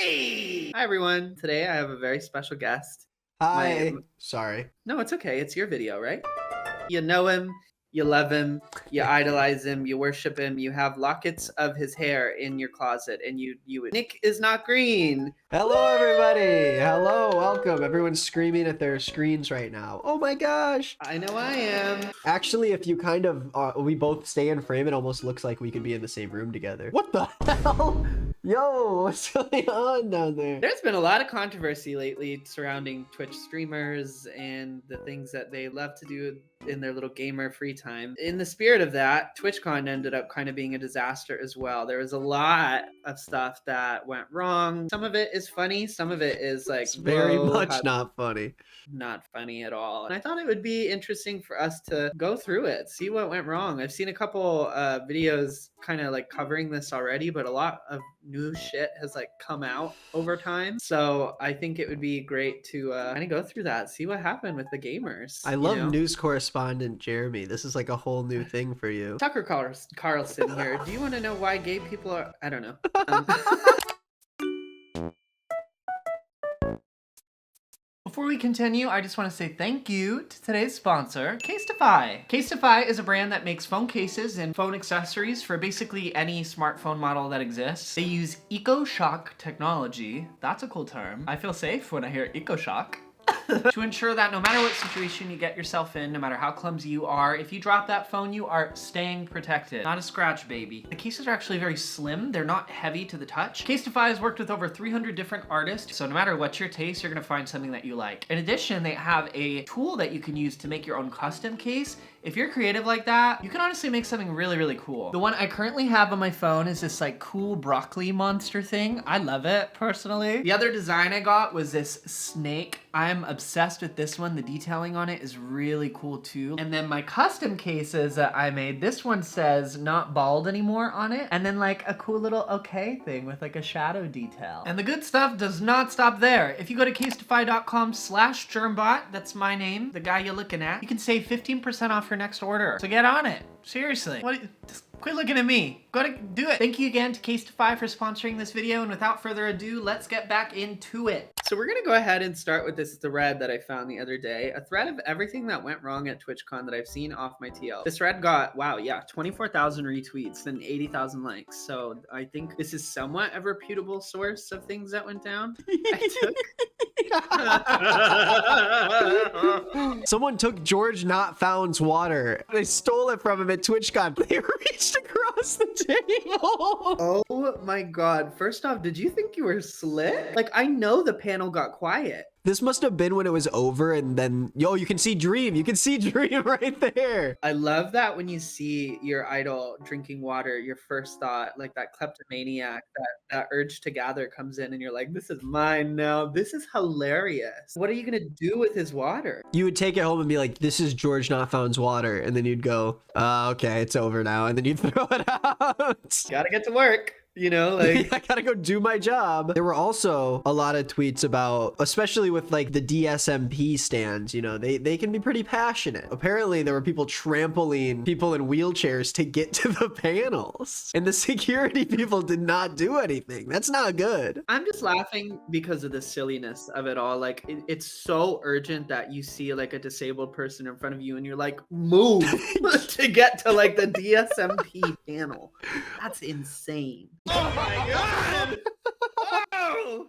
Hey! Hi everyone. Today I have a very special guest. Hi. Sorry. No, it's okay. It's your video, right? You know him, you love him, you idolize him, you worship him, you have lockets of his hair in your closet, and you Nick is not green. Hello, everybody. Hello, welcome. Everyone's screaming at their screens right now. Oh my gosh. I know I am. Actually, if you kind of, we both stay in frame, it almost looks like we could be in the same room together. What the hell? Yo, what's going on down there? There's been a lot of controversy lately surrounding Twitch streamers and the things that they love to do in their little gamer free time. In the spirit of that, TwitchCon ended up kind of being a disaster as well. There was a lot of stuff that went wrong. Some of it is funny, some of it is like It's very much not funny. Not funny at all. And I thought it would be interesting for us to go through it, see what went wrong. I've seen a couple videos kind of like covering this already, but a lot of new shit has like come out over time. So I think it would be great to kind of go through that, see what happened with the gamers. I love news correspondent Jeremy. This is like a whole new thing for you. Tucker Carlson here. Do you want to know why gay people are? I don't know. Before we continue, I just want to say thank you to today's sponsor, Casetify. Casetify is a brand that makes phone cases and phone accessories for basically any smartphone model that exists. They use EcoShock technology. That's a cool term. I feel safe when I hear EcoShock. To ensure that no matter what situation you get yourself in, no matter how clumsy you are, if you drop that phone, you are staying protected. Not a scratch, baby. The cases are actually very slim. They're not heavy to the touch. Casetify has worked with over 300 different artists, so no matter what your taste, you're gonna find something that you like. In addition, they have a tool that you can use to make your own custom case. If you're creative like that, you can honestly make something really, really cool. The one I currently have on my phone is this like cool broccoli monster thing. I love it personally. The other design I got was this snake. I'm obsessed with this one. The detailing on it is really cool too. And then my custom cases that I made, this one says not bald anymore on it. And then like a cool little okay thing with like a shadow detail. And the good stuff does not stop there. If you go to casetify.com/germbot, that's my name, the guy you're looking at, you can save 15% off your next order. So get on it. Seriously. Just quit looking at me. Go to do it. Thank you again to Casetify for sponsoring this video. And without further ado, let's get back into it. So we're gonna go ahead and start with this thread that I found the other day. A thread of everything that went wrong at TwitchCon that I've seen off my TL. This thread got, wow, yeah, 24,000 retweets and 80,000 likes. So I think this is somewhat a reputable source of things that went down. Someone took George Not Found's water. They stole it from him at TwitchCon. They reached across the table. Oh my god. First off, did you think you were slick? Like, I know the panel got quiet. This must have been when it was over, and then, yo, you can see Dream. You can see Dream right there. I love that when you see your idol drinking water, your first thought, like that kleptomaniac, that urge to gather comes in and you're like, this is mine now. This is hilarious. What are you going to do with his water? You would take it home and be like, this is George Not Found's water. And then you'd go, okay, it's over now. And then you'd throw it out. Gotta get to work. You know, like I gotta go do my job. There were also a lot of tweets about, especially with like the DSMP stands, you know, they can be pretty passionate. Apparently there were people trampling people in wheelchairs to get to the panels, and the security people did not do anything. That's not good. I'm just laughing because of the silliness of it all. Like it's so urgent that you see like a disabled person in front of you and you're like, move to get to like the DSMP panel. That's insane. Oh my god! Oh!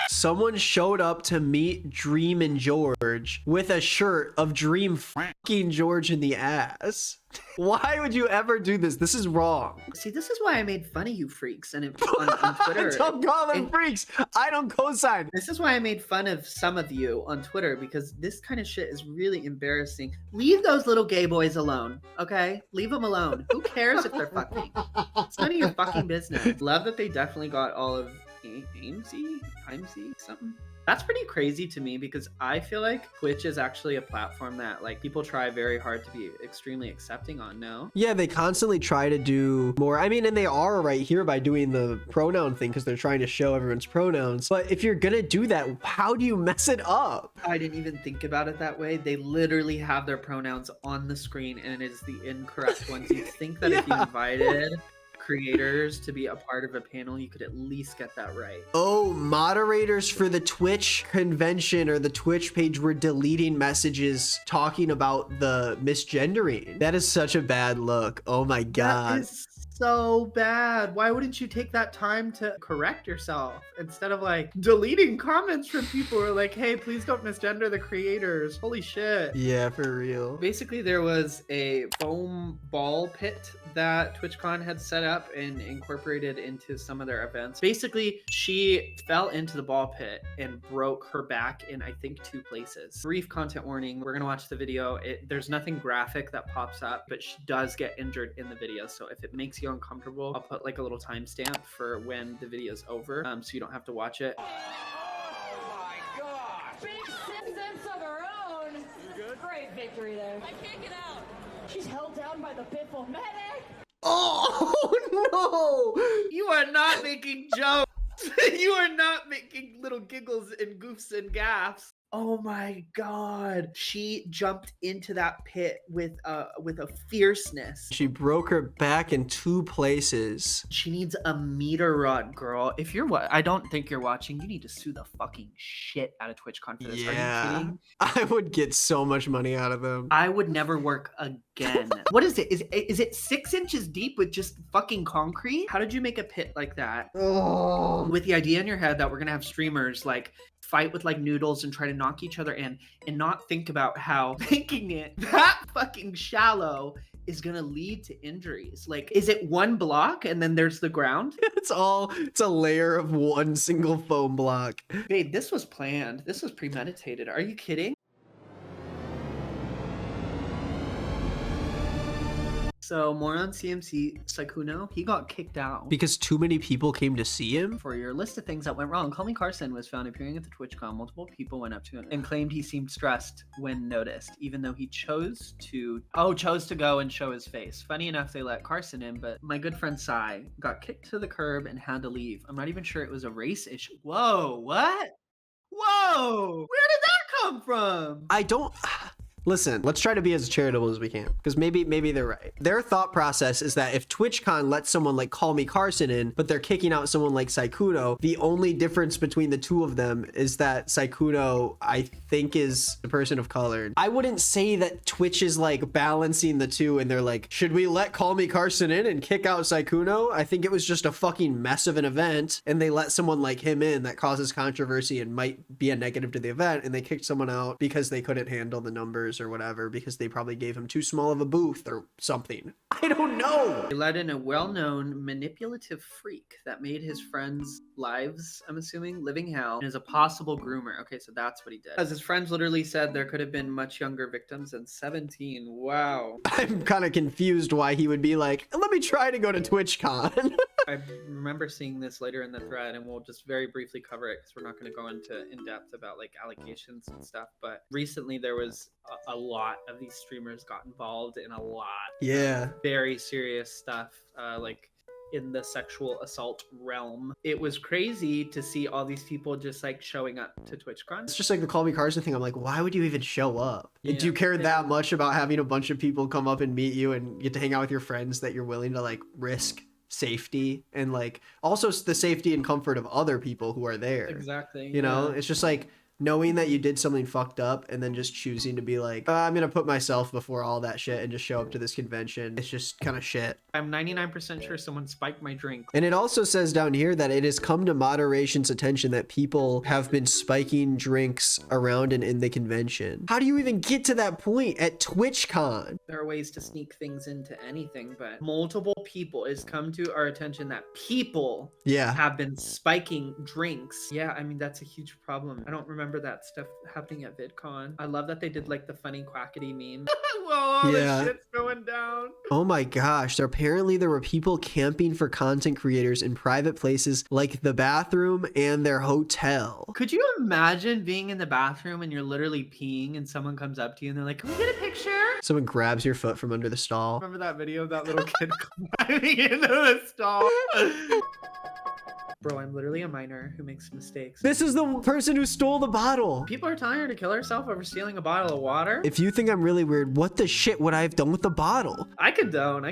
Someone showed up to meet Dream and George with a shirt of Dream fucking George in the ass. Why would you ever do this? This is wrong. See, this is why I made fun of you freaks and on Twitter. Don't call them freaks. I don't co-sign. This is why I made fun of some of you on Twitter, because this kind of shit is really embarrassing. Leave those little gay boys alone, okay? Leave them alone. Who cares if they're fucking? It's none of your fucking business. Love that they definitely got all of Timesy, something. That's pretty crazy to me because I feel like Twitch is actually a platform that like people try very hard to be extremely accepting on, no? Yeah, they constantly try to do more. I mean, and they are right here by doing the pronoun thing because they're trying to show everyone's pronouns. But if you're gonna do that, how do you mess it up? I didn't even think about it that way. They literally have their pronouns on the screen and it is the incorrect ones. You think that if you invited creators to be a part of a panel, you could at least get that right. Oh, moderators for the Twitch convention or the Twitch page were deleting messages talking about the misgendering. That is such a bad look. Oh my God. That is so bad. Why wouldn't you take that time to correct yourself instead of like deleting comments from people who are like, hey, please don't misgender the creators. Holy shit. Yeah, for real. Basically, there was a foam ball pit that TwitchCon had set up and incorporated into some of their events. Basically, she fell into the ball pit and broke her back in, I think, 2 places. Brief content warning. We're going to watch the video. There's nothing graphic that pops up, but she does get injured in the video. So if it makes you uncomfortable, I'll put like a little timestamp for when the video is over, so you don't have to watch it. Oh my God! Big sense of her own. You good? Great victory there. I can't get out. She's held down by the Biffle medic. Oh no! You are not making jokes. You are not making little giggles and goofs and gaffs. Oh my God. She jumped into that pit with a fierceness. She broke her back in 2 places. She needs a meter rod, girl. If you're I don't think you're watching, you need to sue the fucking shit out of TwitchCon for this. Yeah. Are you kidding? I would get so much money out of them. I would never work again. What is it? Is it 6 inches deep with just fucking concrete? How did you make a pit like that? Oh. With the idea in your head that we're gonna have streamers like fight with like noodles and try to knock each other in and not think about how making it that fucking shallow is gonna lead to injuries. Like, is it 1 block and then there's the ground? It's a layer of 1 single foam block. Babe, this was planned. This was premeditated. Are you kidding? So more on CMC Saikuno. He got kicked out. Because too many people came to see him? For your list of things that went wrong, Call Me Carson was found appearing at the TwitchCon. Multiple people went up to him and claimed he seemed stressed when noticed, even though he chose to go and show his face. Funny enough, they let Carson in, but my good friend Sai got kicked to the curb and had to leave. I'm not even sure it was a race issue. Whoa, what? Whoa, where did that come from? I don't... Listen, let's try to be as charitable as we can, because maybe they're right. Their thought process is that if TwitchCon lets someone like Call Me Carson in, but they're kicking out someone like Saikuno, the only difference between the 2 of them is that Saikuno, I think, is a person of color. I wouldn't say that Twitch is like balancing the 2 and they're like, should we let Call Me Carson in and kick out Saikuno? I think it was just a fucking mess of an event, and they let someone like him in that causes controversy and might be a negative to the event, and they kicked someone out because they couldn't handle the numbers or whatever, because they probably gave him too small of a booth or something. I don't know. They let in a well-known manipulative freak that made his friends' lives, I'm assuming, living hell, and is a possible groomer. Okay, so that's what he did. As his friends literally said, there could have been much younger victims than 17. Wow. I'm kind of confused why he would be like, let me try to go to TwitchCon. I remember seeing this later in the thread, and we'll just very briefly cover it because we're not going to go into in depth about like allegations and stuff. But recently there was a lot of these streamers got involved in a lot Yeah. very serious stuff, like in the sexual assault realm. It was crazy to see all these people just like showing up to TwitchCon. It's just like the Call Me Carson thing. I'm like, why would you even show up? Yeah. Do you care that much about having a bunch of people come up and meet you and get to hang out with your friends that you're willing to like risk safety and like also the safety and comfort of other people who are there? Exactly. You know, it's just like knowing that you did something fucked up and then just choosing to be like, I'm gonna put myself before all that shit and just show up to this convention. It's just kind of shit. I'm 99% sure someone spiked my drink. And it also says down here that it has come to moderation's attention that people have been spiking drinks around and in the convention. How do you even get to that point at TwitchCon? There are ways to sneak things into anything, but multiple people, it's come to our attention that people have been spiking drinks. Yeah, I mean, that's a huge problem. I don't remember that stuff happening at VidCon. I love that they did like the funny quackity meme. Well, all this shit's going down. Oh my gosh, apparently there were people camping for content creators in private places like the bathroom and their hotel. Could you imagine being in the bathroom and you're literally peeing and someone comes up to you and they're like, can we get a picture? Someone grabs your foot from under the stall. Remember that video of that little kid climbing into the stall? Bro, I'm literally a minor who makes mistakes. This is the person who stole the bottle. People are telling her to kill herself over stealing a bottle of water. If you think I'm really weird, what the shit would I have done with the bottle? I condone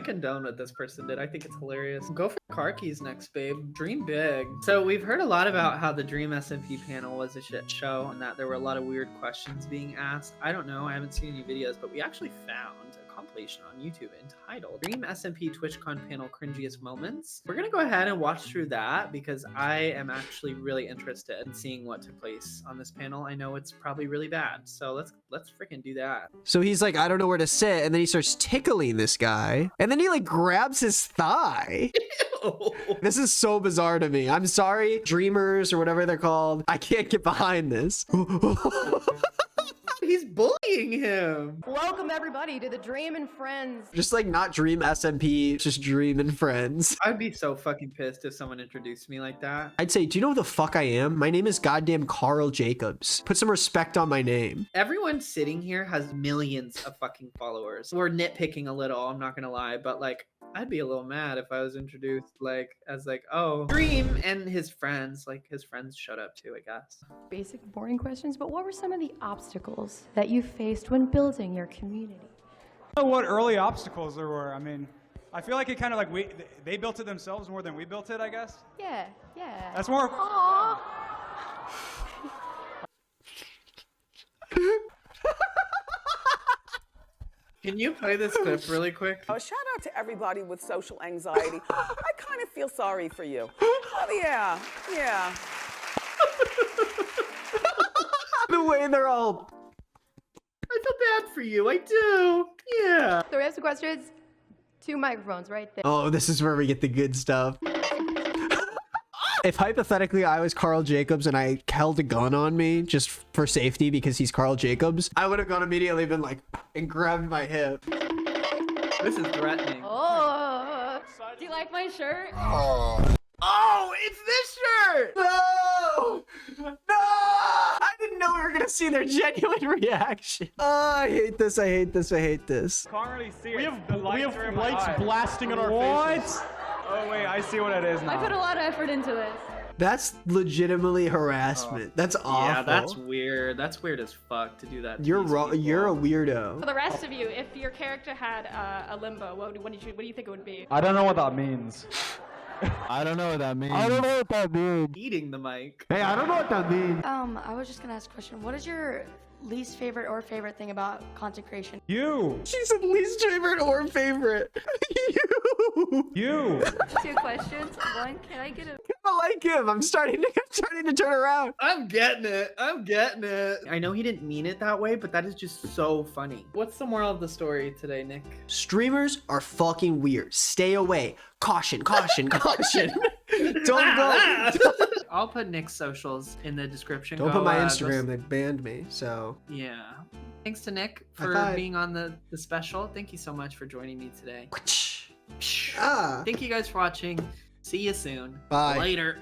what this person did. I think it's hilarious. Go for car keys next, babe. Dream big. So we've heard a lot about how the Dream SMP panel was a shit show and that there were a lot of weird questions being asked. I don't know. I haven't seen any videos, but we actually found a compilation on YouTube entitled Dream SMP TwitchCon Panel Cringiest Moments. We're gonna go ahead and watch through that because I am actually really interested in seeing what took place on this panel. I know it's probably really bad, so let's freaking do that. So he's like, I don't know where to sit, and then he starts tickling this guy, and then he like grabs his thigh. This is so bizarre to me. I'm sorry, dreamers or whatever they're called. I can't get behind this. He's bullying him. Welcome everybody to the Dream and Friends. Just like not Dream SMP, just Dream and Friends. I'd be so fucking pissed if someone introduced me like that. I'd say, do you know who the fuck I am? My name is goddamn Carl Jacobs. Put some respect on my name. Everyone sitting here has millions of fucking followers. We're nitpicking a little, I'm not gonna lie, but like, I'd be a little mad if I was introduced as oh, Dream and his friends. Like his friends showed up too, I guess. Basic boring questions, but what were some of the obstacles that you faced when building your community? I don't know what early obstacles there were. I mean, I feel like it kind of they built it themselves more than we built it, I guess. Yeah. That's more. Aww. Can you play this clip really quick? Oh, shout out to everybody with social anxiety. I kind of feel sorry for you. Oh, yeah. The way they're all... I feel bad for you, I do. Yeah. So we have some questions. 2 microphones right there. Oh, this is where we get the good stuff. If hypothetically I was Carl Jacobs and I held a gun on me just for safety because he's Carl Jacobs, I would have gone immediately been like, and grabbed my hip. This is threatening. Oh, do you like my shirt? Oh, it's this shirt! No! No! I didn't know we were gonna see their genuine reaction. Oh, I hate this, I hate this, I hate this. Can't really see it. We have lights blasting in our faces. What? Oh wait, I see what it is now. I put a lot of effort into this. That's legitimately harassment. That's awful. Yeah, that's weird. That's weird as fuck to do that. To You're these wrong. people. You're a weirdo. For the rest of you, if your character had a limbo, what do you think it would be? I don't know what that means. I don't know what that means. I don't know what that means. Eating the mic. Hey, I don't know what that means. I was just gonna ask a question. What is your least favorite or favorite thing about content creation? You. She said least favorite or favorite. You. 2 questions. 1, can I get a... I like him. I'm starting to turn around. I'm getting it. I know he didn't mean it that way, but that is just so funny. What's the moral of the story today, Nick? Streamers are fucking weird. Stay away. Caution, caution, caution. Don't go. I'll put Nick's socials in the description. Don't Go, put my go Instagram. They banned me, so. Yeah. Thanks to Nick High for five. being on the special. Thank you so much for joining me today. Ah. Thank you guys for watching. See you soon. Bye. Later.